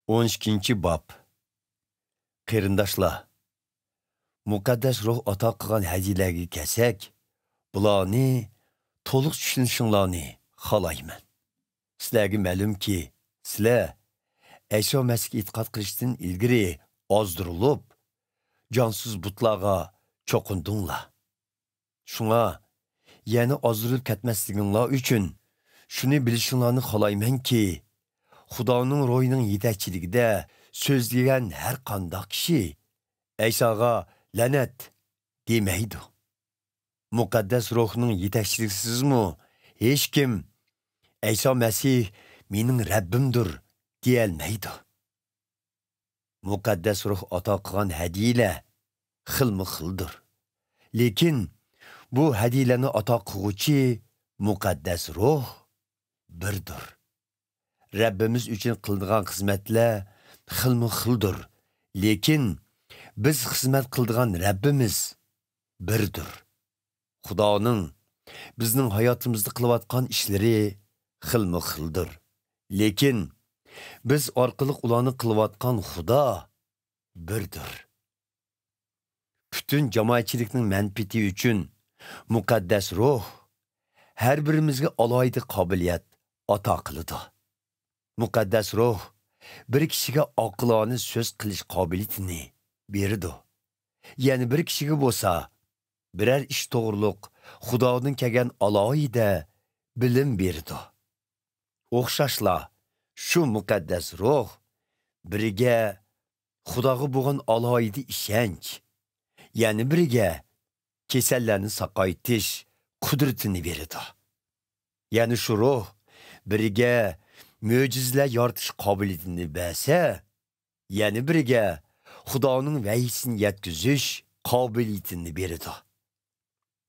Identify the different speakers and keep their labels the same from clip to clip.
Speaker 1: 12-ci bab. Qeyrindaşlar, muqaddas ruh ata qilgan hadiyalarga kelsak, bularni to'liq tushunishinglarni xohlayman. Sizlarga ma'lumki, sizlar Ayso Masihga e'tiqod qilishdan ilgari ozdirilib, jonsiz butlarga cho'qindinglar. Shunga, yana ozdirilib ketmasliginglar uchun shuni bilishinglarni xohlaymanki, Xudoning ro'yining yetakchiligida so'zlagan har qanday kishi Aysoga la'nat demaydi. Muqaddas ruhning yetakchiligisizmi hech kim Ayso Masih mening Rabbimdir deyolmaydi. Muqaddas ruh ato qilgan hadiyalar xilma-xildir. Lekin bu hadiyalarni ato qiluvchi muqaddas ruh birdir. Rabbimiz uchun qildigan xizmatlar xilma-xildir. Lekin biz xizmat qildigan Rabbimiz birdir. Xudoning bizning hayotimizda qilayotgan ishlari xilma-xildir. Lekin biz orqali ularni qilayotgan Xudo birdir. Bütün jamoatchilikning manfaati uchun muqaddas ruh har birimizga alohida qobiliyat ato qiladi. Muqaddas ruh bir kishiga aqlona so'z qilish qobiliyatini beradi. Ya'ni bir kishiga bo'lsa, biror ish to'g'riliq Xudoning kelgan alohida bilim beradi. O'xshashla shu muqaddas ruh biriga Xudoga bo'lgan alohida ishonch, ya'ni biriga kasallarni saqaytish qudratini beradi. Ya'ni shu ruh biriga mo'jizalar yoritish qobiliyatini bersa, ya'ni biriga Xudoning vahiysini yetkazish qobiliyatini beradi.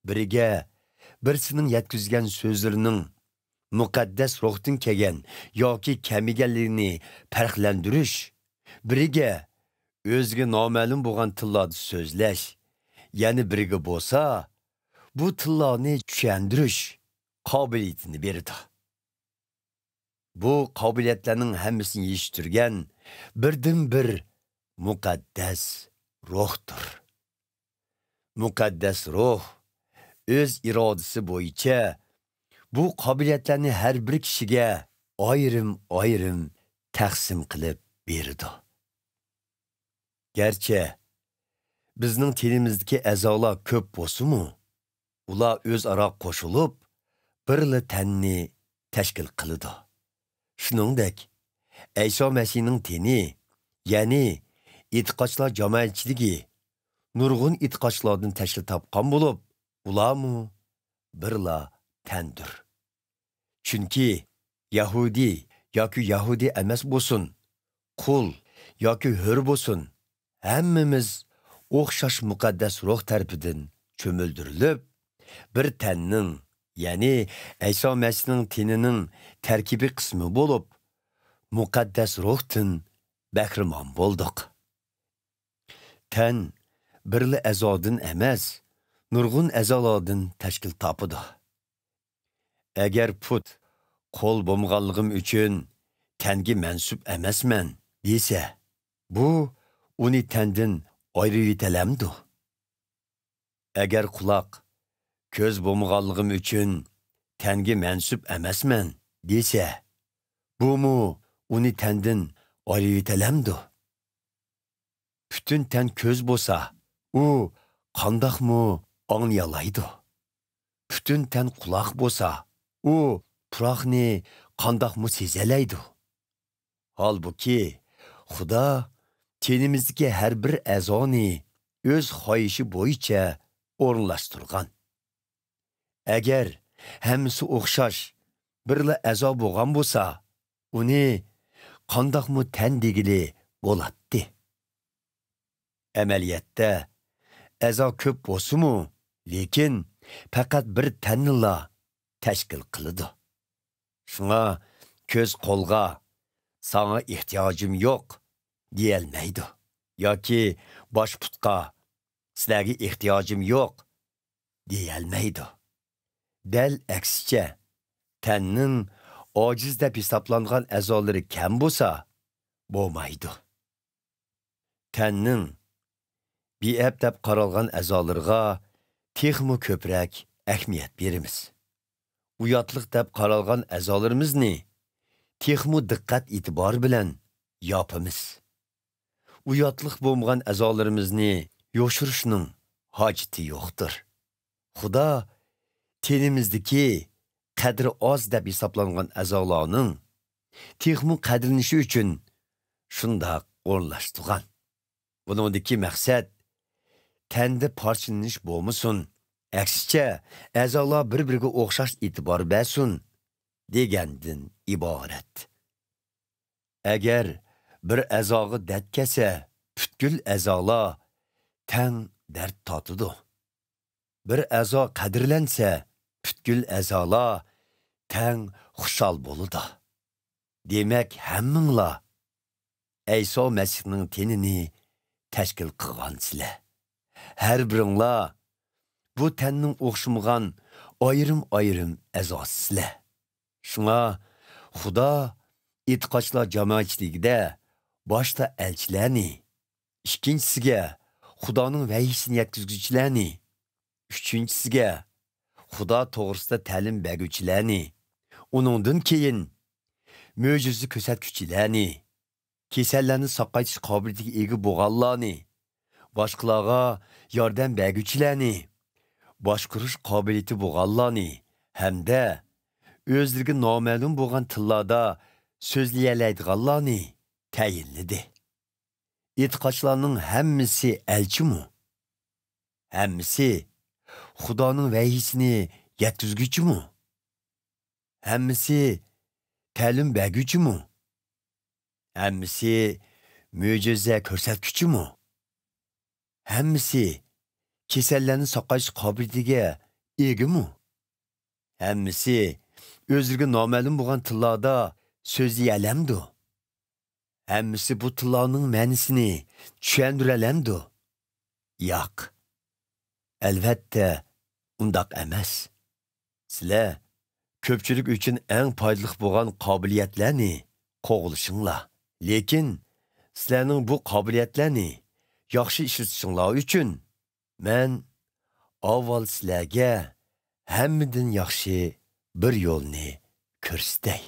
Speaker 1: Biriga birsining yetkazgan so'zlarining muqaddas ruhdan kelgan yoki kamiganligini farqlantirish, biriga o'ziga noma'lum bo'lgan tillarda so'zlash, ya'ni biriga bo'lsa, bu tillarni tushuntirish qobiliyatini beradi. Bu qobiliyatlarning hammasini yetishtirgan birdan-bir muqaddas ruhdir. Muqaddas ruh o'z irodasi bo'yicha bu qobiliyatlarni har bir kishiga ayrim taqsim qilib berdi. Gerçi bizning tenimizdagi a'zolar ko'p bo'lsa-mu, ular o'zaro qo'shilib birli tanni tashkil qiladi. Shuningdek, Ayso Masihning teni, ya'ni e'tiqodchilar jamoatchiligi nurg'un e'tiqodchilardan tashkil topgan bo'lib, ularmu birla tandir. Chunki Yahudi yoki Yahudi emas bo'lsin, qul yoki hur bo'lsin, hammamiz o'xshash muqaddas ruh tarafidan cho'mildirilib, bir tanning, ya'ni Ayso Masihning tenining tarkibiy qismi bo'lib, muqaddas ruhdan bahramon bo'ldik. Tan birli a'zodan emas, nurg'un a'zolardan tashkil topadi. Agar put qo'l bo'lmaganligim uchun tanga mansub emasman desa, bu uni tandan ayirib yetalamdi. Agar quloq ko'z bo'lmaganligim uchun tanga mansub emasman desa, bu uni tandan ayirib yetalamdi. Bütün tan ko'z bo'lsa, u qandoqmi anglayalaydi. Bütün tan quloq bo'lsa, u puroqni qandoqmi sezalaydi. Halbuki Xudo tenimizdagi har bir a'zoni o'z xohishi bo'yicha o'rinlashtirgan. Agar hammasi o'xshash birla a'zo bo'lgan bo'lsa, uni qandoqmi tan degili bo'ladi. Amaliyotda a'zo ko'p bo'lsa-mu, lekin faqat bir tannila tashkil qiladi. Shunga ko'z qo'lga sana ehtiyojim yo'q deyolmaydi. Yoki bosh putqa sizlarga ehtiyojim yo'q deyolmaydi. Dal aksicha, tanning ojiz deb hisoblangan a'zolari kam bo'lsa, bo'lmaydi. Tanning beab deb qaralgan a'zolarga texmi ko'proq ahamiyat beramiz. Uyatliq deb qaralgan a'zolarimizni texmi diqqat e'tibor bilan yopamiz. Uyatliq bo'lmagan a'zolarimizni yoshirishning hojati yo'qdir. Xudo tenimizdagi qadri oz deb hisoblangan a'zolarning texmi qadrlanishi uchun shundoq o'rnashtirgan. Buningdagi maqsad tanda parchalanish bo'lmasin, aksicha a'zolar bir-biriga o'xshash e'tibor bersin degandan iborat. Agar bir a'zoga dard kelsa, butkul a'zolar tang dard totidi. Bir a'zo qadrlansa, butkul a'zolar tang xushal bo'ladi. Demak, hamminglar Ayso Masihning tenini tashkil qilgansizlar. Har biringlar bu tanning o'xshamagan ayrim a'zosizlar. Shunga Xudo e'tiqodchilar jamoatchiligida boshda elchilarni, ikkinchisiga Xudoning vahiysini yetkazuvchilarni, uchinchisiga Xudo to'g'risida ta'lim beruvchilarni, uningdan keyin mo'jiza ko'rsatuvchilarni, kasallarni saqaytish qobiliyatiga ega bo'lganlarni, boshqalarga yordam beruvchilarni, boshqarish qobiliyati bo'lganlarni hamda o'zlariga noma'lum bo'lgan tillarda so'zlayoladiganlarni tayinladi. E'tiqodchilarning hammasi elchimi? Hammasi Xudoning vahiysini yetkazguchimi? Hammasi ta'lim berguchimi? Hammasi mo'jiza ko'rsatguchimi? Hammasi kasallarni saqlash qobiliyatiga egami? Hammasi o'zlariga noma'lum bo'lgan tillarda so'zlayalamdi? Hammasi bu tillarning ma'nosini tushundiralamdi? Yo'q. Albatta, undaq emas. Sizlar ko'pchilik uchun eng foydali bo'lgan qobiliyatlarni qo'g'lishinglar. Lekin sizlarning bu qobiliyatlarni yaxshi ishlatishinglar uchun men avval sizlarga hammadan yaxshi bir yo'lni ko'rsatay.